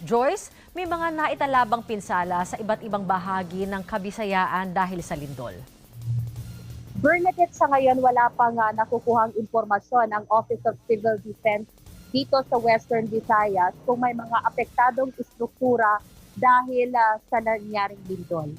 Joyce, may mga naitalabang pinsala sa iba't ibang bahagi ng Kabisayaan dahil sa lindol. Bernadette, sa ngayon wala pang nakukuhang impormasyon ang Office of Civil Defense dito sa Western Visayas kung may mga apektadong istruktura dahil sa nangyaring lindol.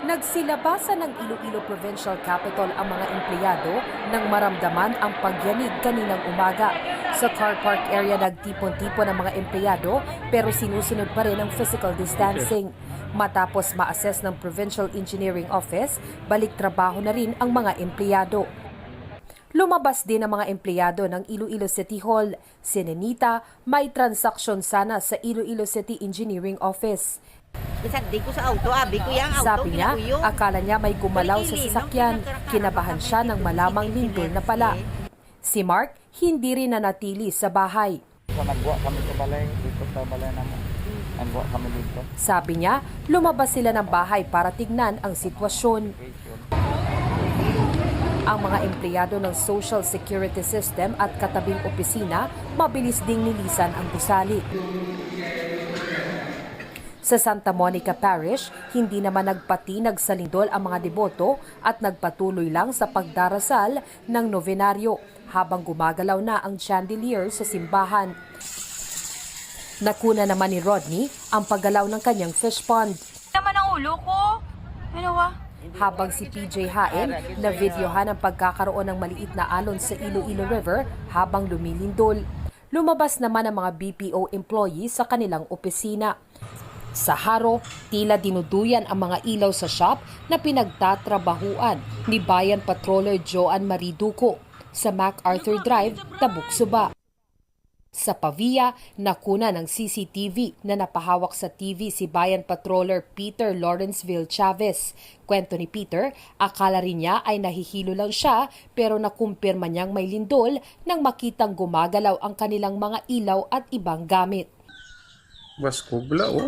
Nagsilabasan ng Iloilo Provincial Capital ang mga empleyado nang maramdaman ang pagyanig kaninang umaga. Sa car park area nagtipon-tipon ang mga empleyado pero sinusunod pa rin ang physical distancing. Matapos ma-assess ng Provincial Engineering Office, balik trabaho na rin ang mga empleyado. Lumabas din ang mga empleyado ng Iloilo City Hall. Si Nenita, may transaksyon sana sa Iloilo City Engineering Office. Isagdi ko sa auto, abi ko yung auto. Sabi niya, akala niya may gumalaw sa sasakyan. Kinabahan siya nang malamang lindol na pala. Si Mark, hindi rin nanatili sa bahay. Nagbuwa kami sa balay, dito sa balay naman. Nagbuwa kami dito. Sabi niya, lumabas sila ng bahay para tignan ang sitwasyon. Ang mga empleyado ng Social Security System at katabing opisina, mabilis ding nilisan ang gusali. Sa Santa Monica Parish, hindi naman nagpatinag sa lindol ang mga deboto at nagpatuloy lang sa pagdarasal ng novenaryo habang gumagalaw na ang chandelier sa simbahan. Nakuna naman ni Rodney ang paggalaw ng kanyang fish pond. Naman ang ulo ko. Ano ba? Habang si PJ Haen na videohan ang pagkakaroon ng maliit na alon sa Iloilo River habang lumilindol. Lumabas naman ang mga BPO employees sa kanilang opisina. Sa Haro, tila dinuduyan ang mga ilaw sa shop na pinagtatrabahuan ni Bayan Patroller Joan Marie Duco sa MacArthur Drive, Tabuk-Suba. Sa Pavia, nakuna ng CCTV na napahawak sa TV si Bayan Patroller Peter Lawrenceville Chavez. Kwento ni Peter, akala rin niya ay nahihilo lang siya pero nakumpirma niyang may lindol nang makitang gumagalaw ang kanilang mga ilaw at ibang gamit.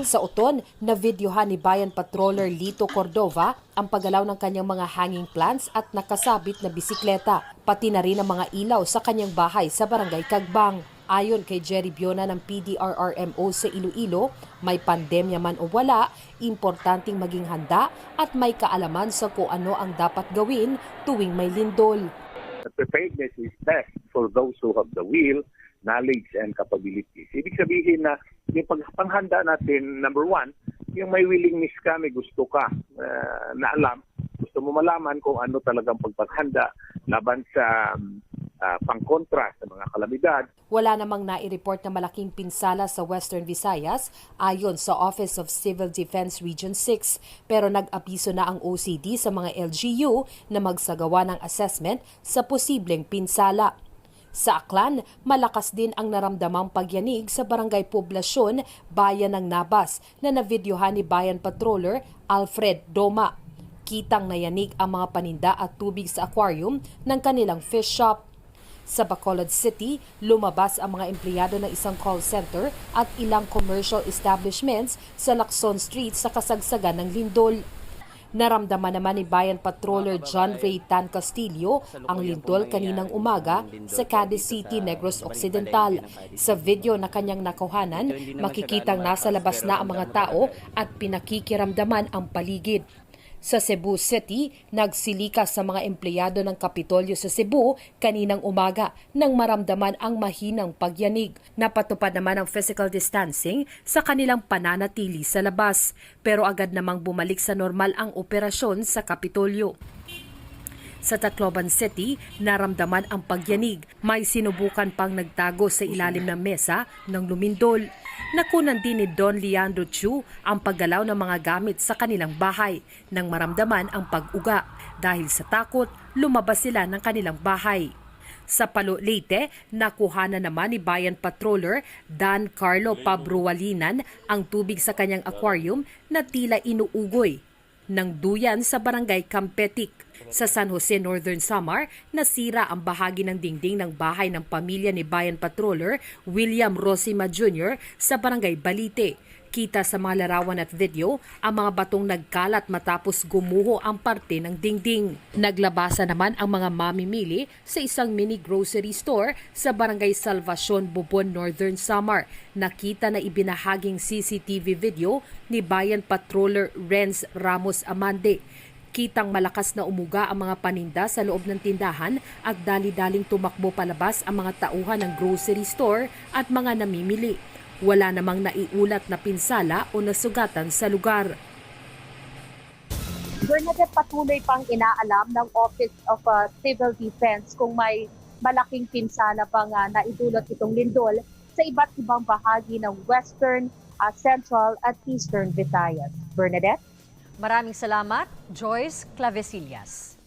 Sa Uton, na-videohan ni Bayan Patroller Lito Cordova ang paggalaw ng kanyang mga hanging plants at nakasabit na bisikleta, pati na rin ang mga ilaw sa kanyang bahay sa Barangay Kagbang. Ayon kay Jerry Biona ng PDRRMO sa Iloilo, may pandemya man o wala, importanteng maging handa at may kaalaman sa kung ano ang dapat gawin tuwing may lindol. Preparedness is best for those who have the will, knowledge, and capabilities. Ibig sabihin na yung panghanda natin, number one, yung may willingness ka, may gusto ka na alam, gusto mo malaman kung ano talagang pagpaghanda laban sa pangkontra sa mga kalamidad. Wala namang nai-report na malaking pinsala sa Western Visayas ayon sa Office of Civil Defense Region 6 pero nag-abiso na ang OCD sa mga LGU na magsagawa ng assessment sa posibleng pinsala. Sa Aklan, malakas din ang naramdamang pagyanig sa Barangay Poblasyon, Bayan ng Nabas na navideohan ni Bayan Patroller Alfred Doma. Kitang nayanig ang mga paninda at tubig sa aquarium ng kanilang fish shop. Sa Bacolod City, lumabas ang mga empleyado ng isang call center at ilang commercial establishments sa Lacson Street sa kasagsagan ng lindol. Naramdaman naman ni Bayan Patroller John Ray Tan Castillo ang lindol kaninang umaga sa Cadiz City, Negros Occidental. Sa video na kanyang nakuhanan, makikitang nasa labas na ang mga tao at pinakikiramdaman ang paligid. Sa Cebu City, nagsilika sa mga empleyado ng Kapitolyo sa Cebu kaninang umaga nang maramdaman ang mahinang pagyanig. Napatupad naman ang physical distancing sa kanilang pananatili sa labas, pero agad namang bumalik sa normal ang operasyon sa Kapitolyo. Sa Tacloban City, naramdaman ang pagyanig. May sinubukan pang nagtago sa ilalim ng mesa ng lumindol. Nakunan din ni Don Leandro Chu ang paggalaw ng mga gamit sa kanilang bahay nang maramdaman ang pag-uga. Dahil sa takot, lumabas sila ng kanilang bahay. Sa Palo Leyte, nakuha na naman ni Bayan Patroller Dan Carlo Pabruwalinan ang tubig sa kanyang aquarium na tila inuugoy ng duyan sa Barangay Campetic. Sa San Jose, Northern Samar, nasira ang bahagi ng dingding ng bahay ng pamilya ni Bayan Patroller William Rosima Jr. sa Barangay Balite. Kita sa mga larawan at video ang mga batong nagkalat matapos gumuho ang parte ng dingding. Naglabasa naman ang mga mamimili sa isang mini grocery store sa Barangay Salvacion, Bubon, Northern Samar. Nakita na ibinahaging CCTV video ni Bayan Patroller Renz Ramos Amande. Kitang malakas na umuga ang mga paninda sa loob ng tindahan at dali-daling tumakbo palabas ang mga tauhan ng grocery store at mga namimili. Wala namang naiulat na pinsala o nasugatan sa lugar. Bernadette, patuloy pang inaalam ng Office of Civil Defense kung may malaking pinsala pang naidulot itong lindol sa iba't ibang bahagi ng Western, Central at Eastern Visayas. Bernadette? Maraming salamat, Joyce Clavecillas.